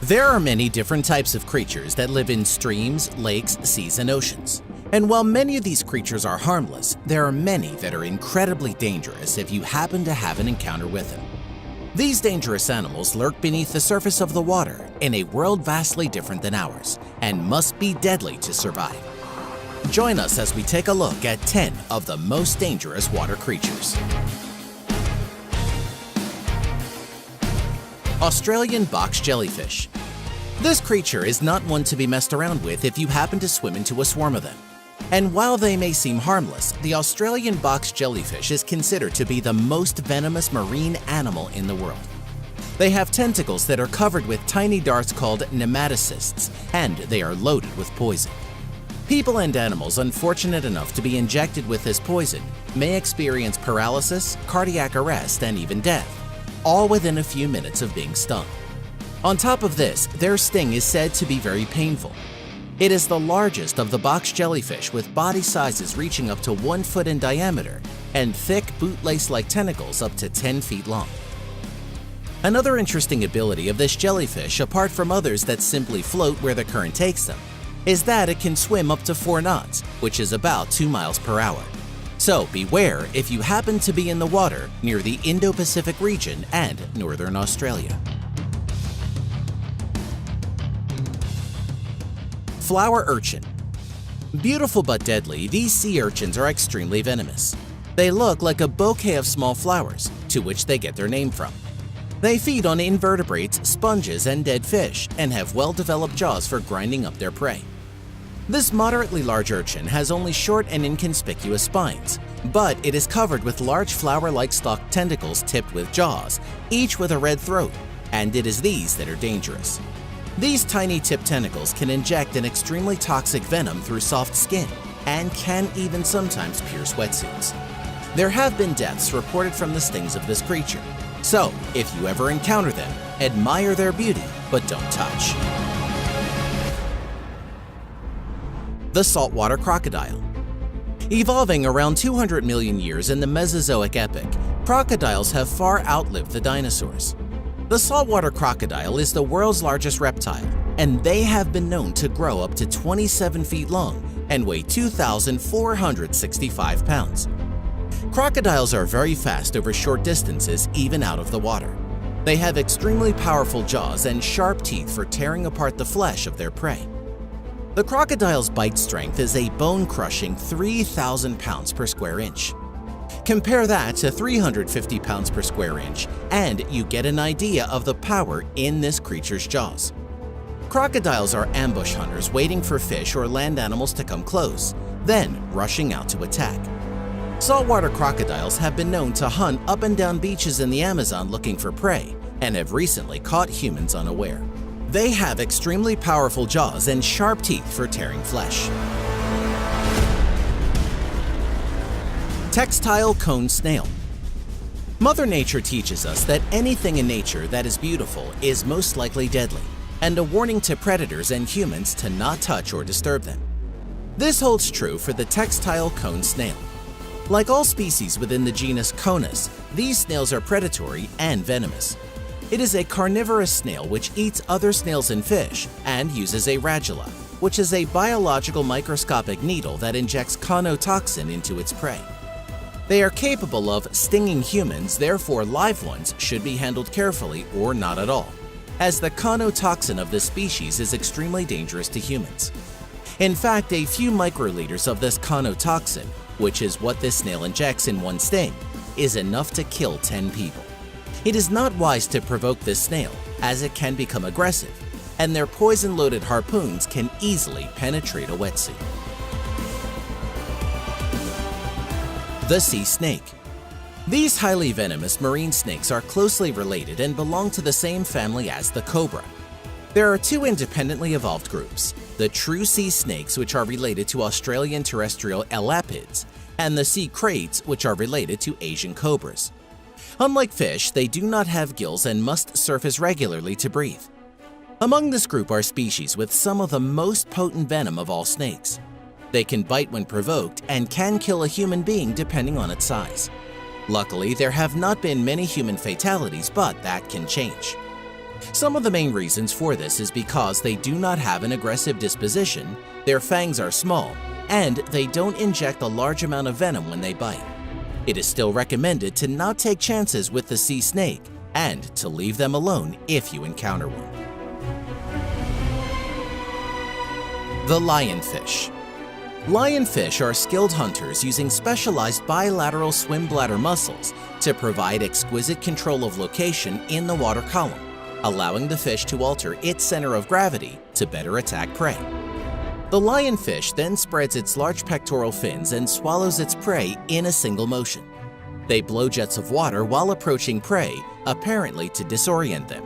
There are many different types of creatures that live in streams, lakes, seas, and oceans. And while many of these creatures are harmless, there are many that are incredibly dangerous if you happen to have an encounter with them. These dangerous animals lurk beneath the surface of the water in a world vastly different than ours and must be deadly to survive. Join us as we take a look at 10 of the most dangerous water creatures. Australian box jellyfish. This creature is not one to be messed around with if you happen to swim into a swarm of them. And while they may seem harmless, the Australian box jellyfish is considered to be the most venomous marine animal in the world. They have tentacles that are covered with tiny darts called nematocysts, and they are loaded with poison. People and animals unfortunate enough to be injected with this poison may experience paralysis, cardiac arrest, and even death, all within a few minutes of being stung. On top of this, their sting is said to be very painful. It is the largest of the box jellyfish with body sizes reaching up to 1 foot in diameter and thick bootlace-like tentacles up to 10 feet long. Another interesting ability of this jellyfish, apart from others that simply float where the current takes them, is that it can swim up to 4 knots, which is about 2 miles per hour. So beware if you happen to be in the water near the Indo-Pacific region and northern Australia. Flower urchin. Beautiful but deadly, these sea urchins are extremely venomous. They look like a bouquet of small flowers, to which they get their name from. They feed on invertebrates, sponges, and dead fish, and have well-developed jaws for grinding up their prey. This moderately large urchin has only short and inconspicuous spines, but it is covered with large flower-like stalked tentacles tipped with jaws, each with a red throat, and it is these that are dangerous. These tiny tipped tentacles can inject an extremely toxic venom through soft skin and can even sometimes pierce wetsuits. There have been deaths reported from the stings of this creature, so if you ever encounter them, admire their beauty but don't touch. The saltwater crocodile. Evolving around 200 million years in the Mesozoic epoch, crocodiles have far outlived the dinosaurs. The saltwater crocodile is the world's largest reptile, and they have been known to grow up to 27 feet long and weigh 2,465 pounds. Crocodiles are very fast over short distances, even out of the water. They have extremely powerful jaws and sharp teeth for tearing apart the flesh of their prey. The crocodile's bite strength is a bone-crushing 3,000 pounds per square inch. Compare that to 350 pounds per square inch, and you get an idea of the power in this creature's jaws. Crocodiles are ambush hunters waiting for fish or land animals to come close, then rushing out to attack. Saltwater crocodiles have been known to hunt up and down beaches in the Amazon looking for prey, and have recently caught humans unaware. They have extremely powerful jaws and sharp teeth for tearing flesh. Textile cone snail. Mother Nature teaches us that anything in nature that is beautiful is most likely deadly, and a warning to predators and humans to not touch or disturb them. This holds true for the textile cone snail. Like all species within the genus Conus, these snails are predatory and venomous. It is a carnivorous snail which eats other snails and fish and uses a radula, which is a biological microscopic needle that injects conotoxin into its prey. They are capable of stinging humans, therefore live ones should be handled carefully or not at all, as the conotoxin of this species is extremely dangerous to humans. In fact, a few microliters of this conotoxin, which is what this snail injects in one sting, is enough to kill 10 people. It is not wise to provoke this snail, as it can become aggressive, and their poison-loaded harpoons can easily penetrate a wetsuit. The sea snake. These highly venomous marine snakes are closely related and belong to the same family as the cobra. There are 2 independently evolved groups, the true sea snakes, which are related to Australian terrestrial elapids, and the sea kraits, which are related to Asian cobras. Unlike fish, they do not have gills and must surface regularly to breathe. Among this group are species with some of the most potent venom of all snakes. They can bite when provoked and can kill a human being depending on its size. Luckily, there have not been many human fatalities, but that can change. Some of the main reasons for this is because they do not have an aggressive disposition, their fangs are small, and they don't inject a large amount of venom when they bite. It is still recommended to not take chances with the sea snake and to leave them alone if you encounter one. The lionfish. Lionfish are skilled hunters using specialized bilateral swim bladder muscles to provide exquisite control of location in the water column, allowing the fish to alter its center of gravity to better attack prey. The lionfish then spreads its large pectoral fins and swallows its prey in a single motion. They blow jets of water while approaching prey, apparently to disorient them.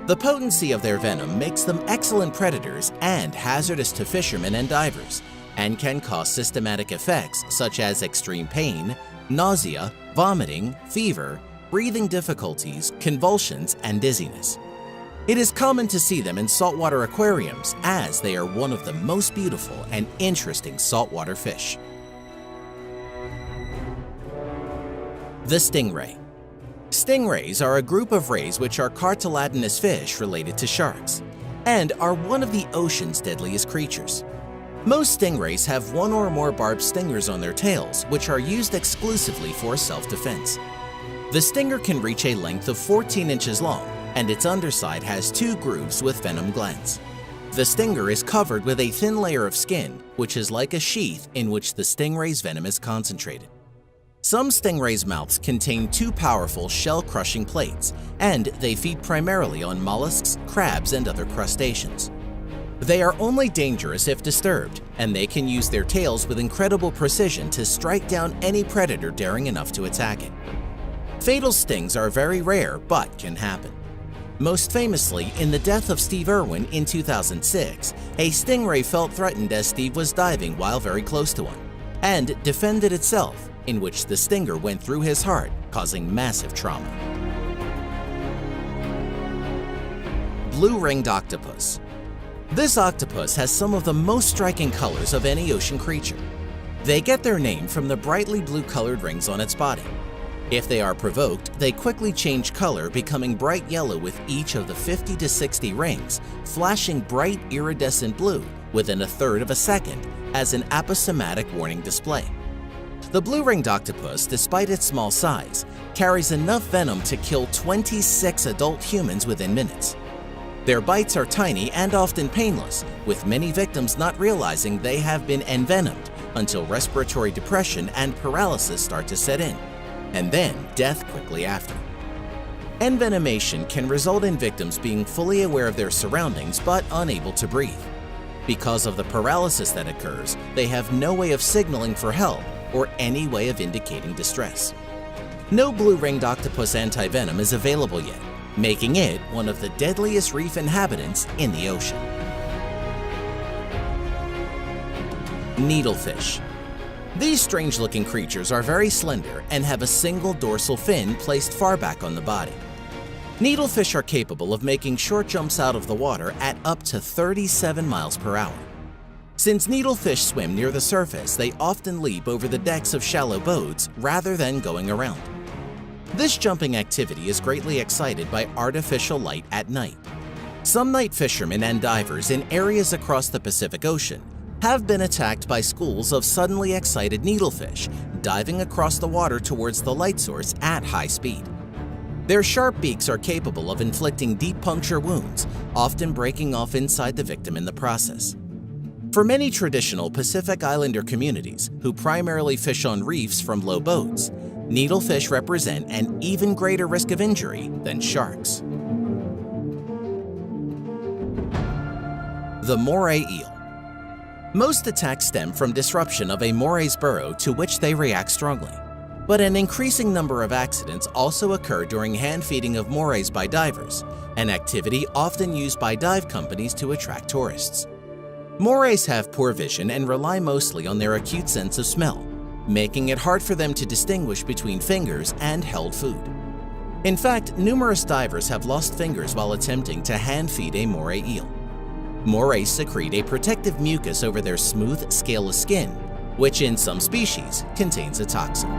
The potency of their venom makes them excellent predators and hazardous to fishermen and divers, and can cause systematic effects such as extreme pain, nausea, vomiting, fever, breathing difficulties, convulsions, and dizziness. It is common to see them in saltwater aquariums as they are one of the most beautiful and interesting saltwater fish. The stingray. Stingrays are a group of rays which are cartilaginous fish related to sharks, and are one of the ocean's deadliest creatures. Most stingrays have one or more barbed stingers on their tails, which are used exclusively for self-defense. The stinger can reach a length of 14 inches long, and its underside has 2 grooves with venom glands. The stinger is covered with a thin layer of skin, which is like a sheath in which the stingray's venom is concentrated. Some stingrays' mouths contain 2 powerful shell-crushing plates, and they feed primarily on mollusks, crabs, and other crustaceans. They are only dangerous if disturbed, and they can use their tails with incredible precision to strike down any predator daring enough to attack it. Fatal stings are very rare, but can happen. Most famously, in the death of Steve Irwin in 2006, a stingray felt threatened as Steve was diving while very close to one, and defended itself, in which the stinger went through his heart, causing massive trauma. Blue-ringed octopus. This octopus has some of the most striking colors of any ocean creature. They get their name from the brightly blue-colored rings on its body. If they are provoked, they quickly change color, becoming bright yellow with each of the 50 to 60 rings, flashing bright iridescent blue within a third of a second as an aposematic warning display. The blue-ringed octopus, despite its small size, carries enough venom to kill 26 adult humans within minutes. Their bites are tiny and often painless, with many victims not realizing they have been envenomed until respiratory depression and paralysis start to set in, and then death quickly after. Envenomation can result in victims being fully aware of their surroundings but unable to breathe. Because of the paralysis that occurs, they have no way of signaling for help or any way of indicating distress. No blue-ringed octopus antivenom is available yet, making it one of the deadliest reef inhabitants in the ocean. Needlefish. These strange-looking creatures are very slender and have a single dorsal fin placed far back on the body. Needlefish are capable of making short jumps out of the water at up to 37 miles per hour. Since needlefish swim near the surface, they often leap over the decks of shallow boats rather than going around. This jumping activity is greatly excited by artificial light at night. Some night fishermen and divers in areas across the Pacific Ocean have been attacked by schools of suddenly excited needlefish diving across the water towards the light source at high speed. Their sharp beaks are capable of inflicting deep puncture wounds, often breaking off inside the victim in the process. For many traditional Pacific Islander communities who primarily fish on reefs from low boats, needlefish represent an even greater risk of injury than sharks. The moray eel. Most attacks stem from disruption of a moray's burrow to which they react strongly. But an increasing number of accidents also occur during hand-feeding of morays by divers, an activity often used by dive companies to attract tourists. Morays have poor vision and rely mostly on their acute sense of smell, making it hard for them to distinguish between fingers and held food. In fact, numerous divers have lost fingers while attempting to hand-feed a moray eel. Morays secrete a protective mucus over their smooth, scaleless skin, which in some species contains a toxin.